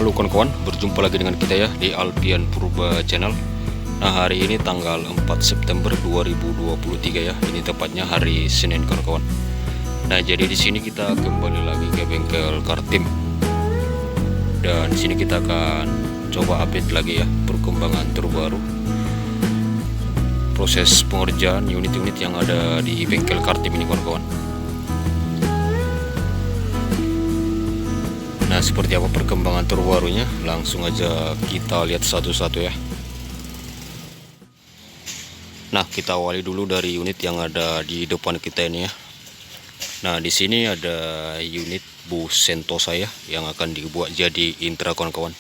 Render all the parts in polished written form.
Halo kawan-kawan, berjumpa lagi dengan kita ya di Alpian Purba Channel. Nah, hari ini tanggal 4 September 2023 ya. Ini tepatnya hari Senin kawan-kawan. Nah, jadi di sini kita kembali lagi ke bengkel Kartim. Dan di sini kita akan coba update lagi ya perkembangan terbaru proses pengerjaan unit-unit yang ada di bengkel Kartim ini kawan-kawan. Nah, seperti apa perkembangan terbarunya? Langsung aja kita lihat satu-satu ya. Nah, kita awali dulu dari unit yang ada di depan kita ini ya. Nah, di sini ada unit bus Sentosa ya yang akan dibuat jadi Intra kawan-kawan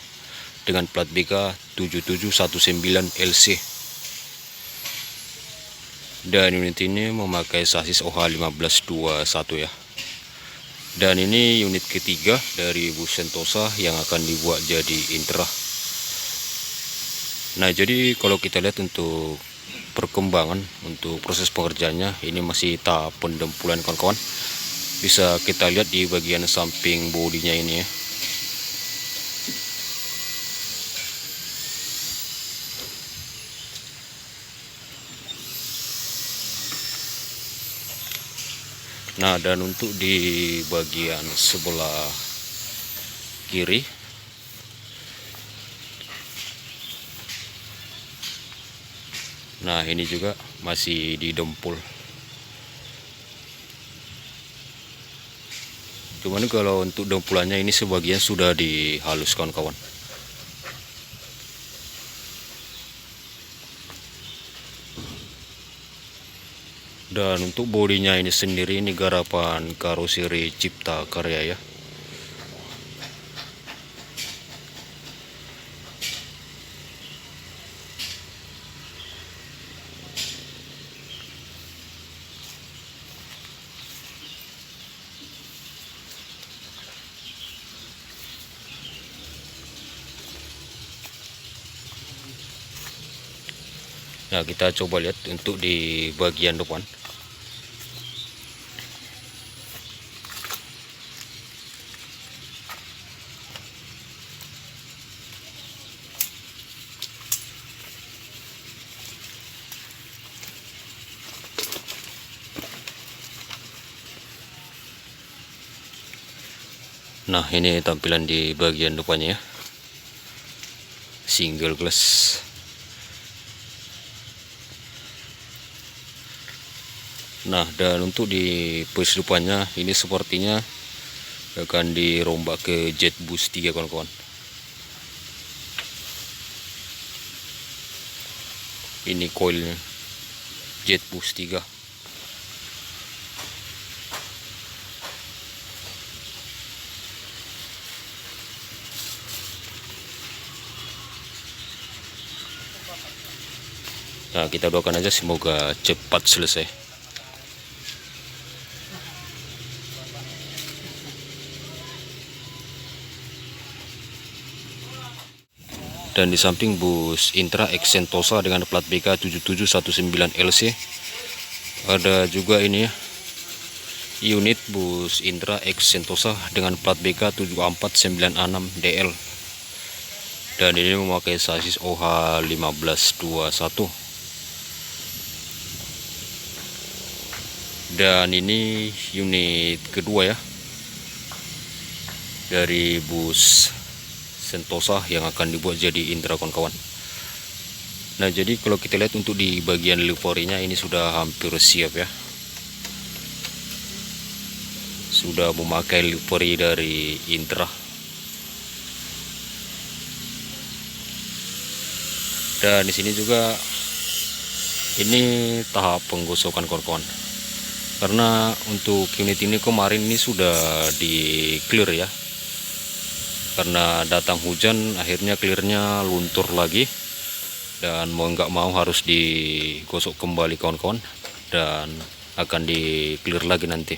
dengan plat BK 7719 LC. Dan unit ini memakai sasis OH1521 ya. Dan ini unit ketiga dari bus Sentosa yang akan dibuat jadi Intra. Nah, jadi kalau kita lihat untuk perkembangan untuk proses pengerjaannya, ini masih tahap pendempulan kawan-kawan. Bisa kita lihat di bagian samping bodinya ini ya. Nah, dan untuk di bagian sebelah kiri nah ini juga masih didempul. Cuman kalau untuk dempulannya ini sebagian sudah dihaluskan kawan. Dan untuk bodinya ini sendiri ini garapan karoseri Cipta Karya ya. Nah, kita coba lihat untuk di bagian depan. Nah, ini tampilan di bagian depannya ya. Single glass. Nah, dan untuk di bus depannya ini sepertinya akan dirombak ke jet bus 3 kawan-kawan. Ini coilnya jet bus 3. Nah, kita doakan aja semoga cepat selesai. Dan di samping bus Intra X Sentosa dengan plat BK 7719 LC ada juga ini ya, unit bus Intra X Sentosa dengan plat BK 7496 DL. Dan ini memakai sasis OH1521. Dan ini unit kedua ya dari bus Sentosa yang akan dibuat jadi Intra kawan-kawan. Nah, jadi kalau kita lihat untuk di bagian liverinya ini sudah hampir siap ya. Sudah memakai livery dari Intra. Dan di sini juga ini tahap penggosokan kawan-kawan. Karena untuk unit ini kemarin ini sudah di clear ya. Karena datang hujan akhirnya clearnya luntur lagi. Dan mau nggak mau harus digosok kembali kawan-kawan. Dan akan di clear lagi nanti.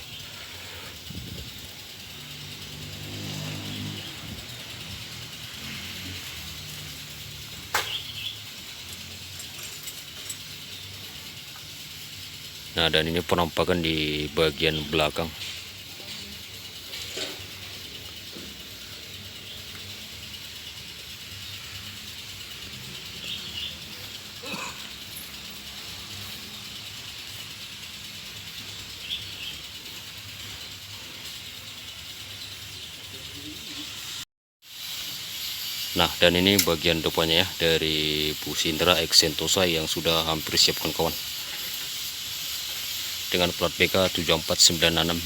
Nah, dan ini penampakan di bagian belakang. Nah, dan ini bagian depannya ya dari bus Indra X Sentosa yang sudah hampir siap kawan-kawan, dengan plat BK 7496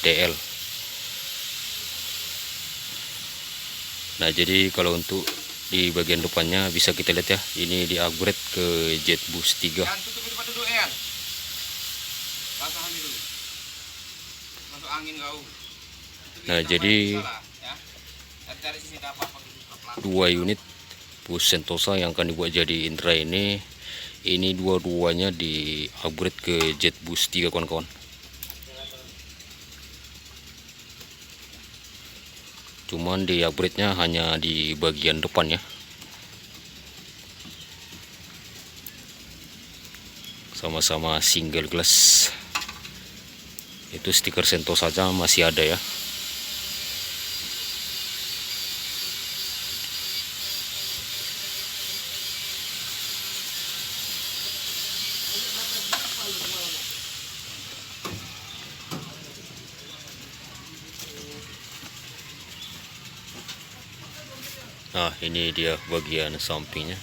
DL. Nah, jadi kalau untuk di bagian depannya bisa kita lihat ya, ini di upgrade ke JetBus 3. Nah, jadi 2 unit bus Sentosa yang akan dibuat jadi Indra ini dua-duanya di upgrade ke JetBus 3 kawan-kawan. Cuman di upgrade-nya hanya di bagian depan ya, sama-sama single glass. Itu stiker Sentosa saja masih ada ya. Nah, ini dia bagian sampingnya.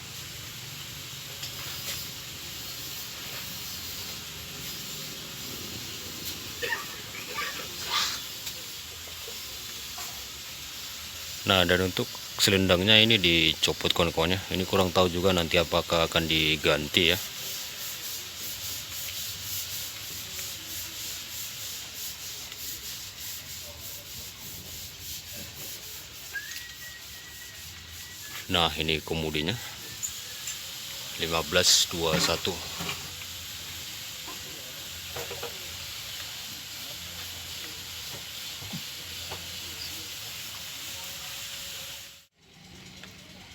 Nah, dan untuk selendangnya ini dicopot kawan-kawannya. Ini kurang tahu juga nanti apakah akan diganti ya. Nah, ini kemudinya 1521.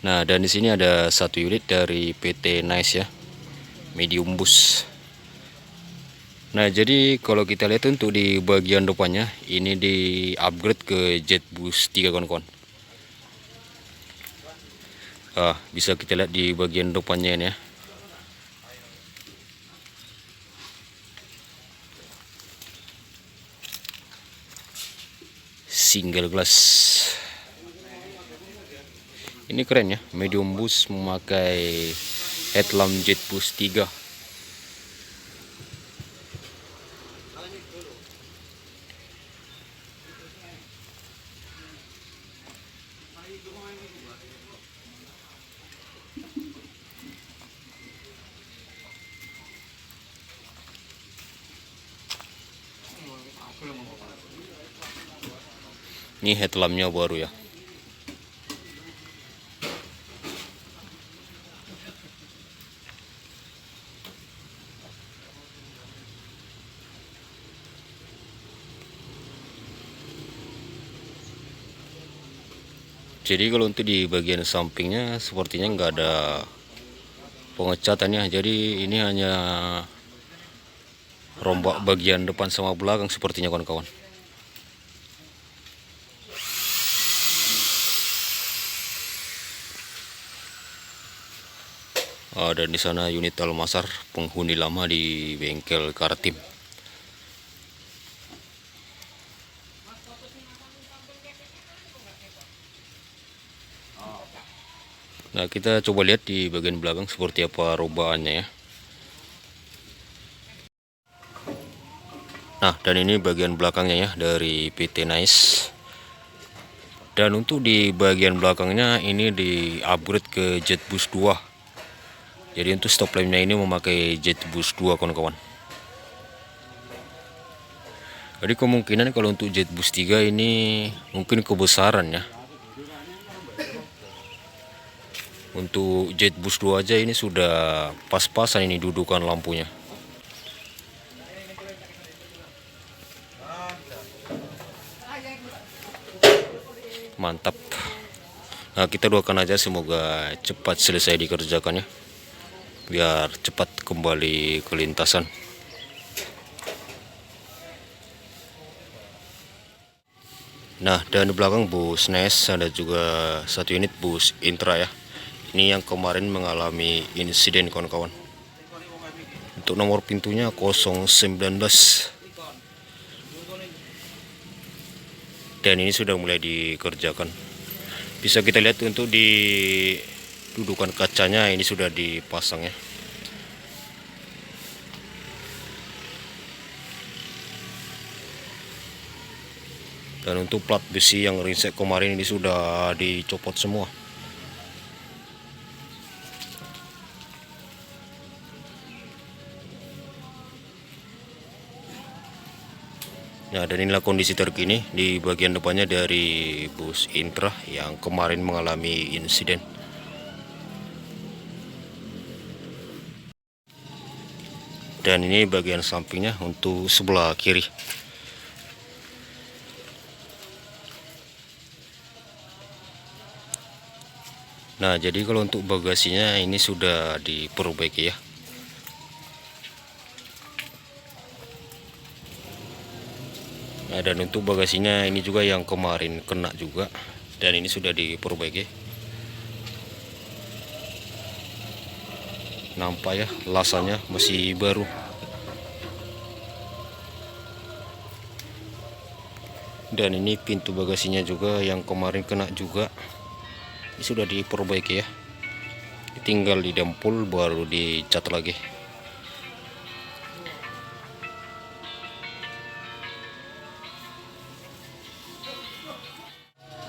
Nah, dan di sini ada satu unit dari PT Nice ya, medium bus. Nah, jadi kalau kita lihat untuk di bagian depannya ini di upgrade ke JetBus 3 kawan-kawan. Bisa kita lihat di bagian depannya ini ya. Single glass. Ini keren ya, medium bus memakai headlamp JetBus 3. Ini headlampnya baru ya. Jadi kalau untuk di bagian sampingnya sepertinya nggak ada pengecatannya. Jadi ini hanya rombak bagian depan sama belakang sepertinya kawan-kawan. Dan di sana unit Almasar, penghuni lama di bengkel Kartim. Nah, kita coba lihat di bagian belakang seperti apa robaannya ya. Nah, dan ini bagian belakangnya ya dari PT Nice. Dan untuk di bagian belakangnya ini di upgrade ke JetBus 2. Jadi untuk stop lampnya ini memakai JetBus 2 kawan-kawan. Jadi kemungkinan kalau untuk JetBus 3 ini mungkin kebesaran ya. Untuk JetBus 2 aja ini sudah pas-pasan ini dudukan lampunya. Mantap. Nah, kita doakan aja semoga cepat selesai dikerjakannya, biar cepat kembali ke lintasan. Nah, dan di belakang bus Nice ada juga satu unit bus Intra ya. Ini yang kemarin mengalami insiden kawan-kawan. Untuk nomor pintunya 019. Dan ini sudah mulai dikerjakan. Bisa kita lihat untuk di dudukan kacanya ini sudah dipasang ya. Dan untuk plat besi yang ringsek kemarin ini sudah dicopot semua. Nah, dan inilah kondisi terkini di bagian depannya dari bus Intra yang kemarin mengalami insiden. Dan ini bagian sampingnya untuk sebelah kiri. Nah, jadi kalau untuk bagasinya ini sudah diperbaiki ya. Nah, dan untuk bagasinya ini juga yang kemarin kena juga, dan ini sudah diperbaiki. Nampak ya, lasannya masih baru. Dan ini pintu bagasinya juga yang kemarin kena juga, ini sudah diperbaiki ya. Tinggal didempul baru dicat lagi.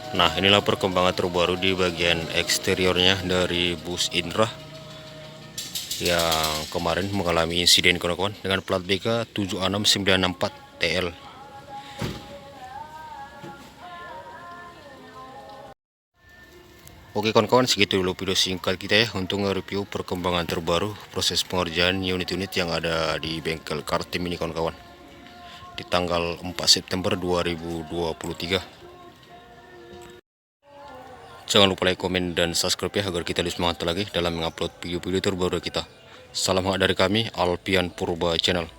Nah, inilah perkembangan terbaru di bagian eksteriornya dari bus Indra yang kemarin mengalami insiden kawan-kawan dengan plat BK 76964 TL. Oke kawan-kawan, segitu dulu video singkat kita ya untuk nge-review perkembangan terbaru proses pengerjaan unit-unit yang ada di bengkel Kartim ini kawan-kawan di tanggal 4 September 2023. Jangan lupa like, komen, dan subscribe ya agar kita lebih semangat lagi dalam mengupload video-video terbaru kita. Salam hangat dari kami, Alpian Purba Channel.